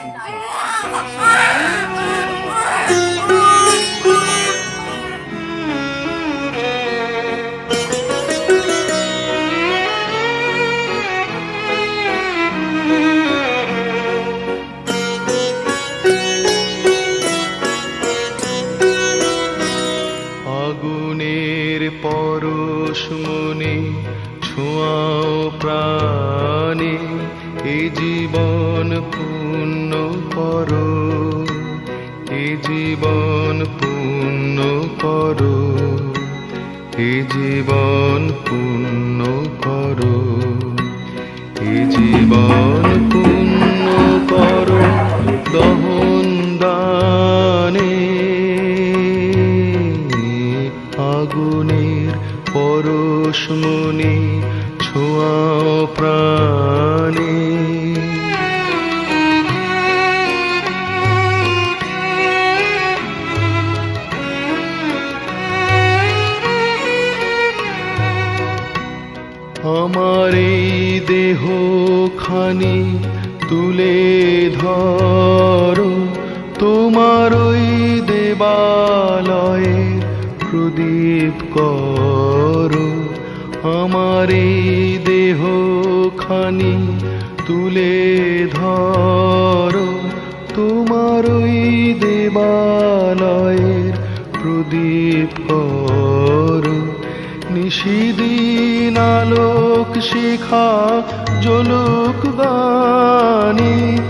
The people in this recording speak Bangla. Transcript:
আগুনের পরশ মনে ছোঁয়াও প্রাণে, এ জীবন পূর্ণ করো, এ জীবন পূর্ণ করো, এ জীবন পূর্ণ করো, এ জীবন পূর্ণ করো দহন দানে। আগুনের পরশ মনে ছোঁয়াও প্রাণে। আমার এই দেহ খানি তুলে ধরো, তোমার ওই দেবালয়ে প্রদীপ করো। আমার এই দেহ খানি তুলে ধরো, তোমার ওই দেবালয়ের প্রদীপ করো। নিশিদিন আলোক শিখা জ্বলুক গানে।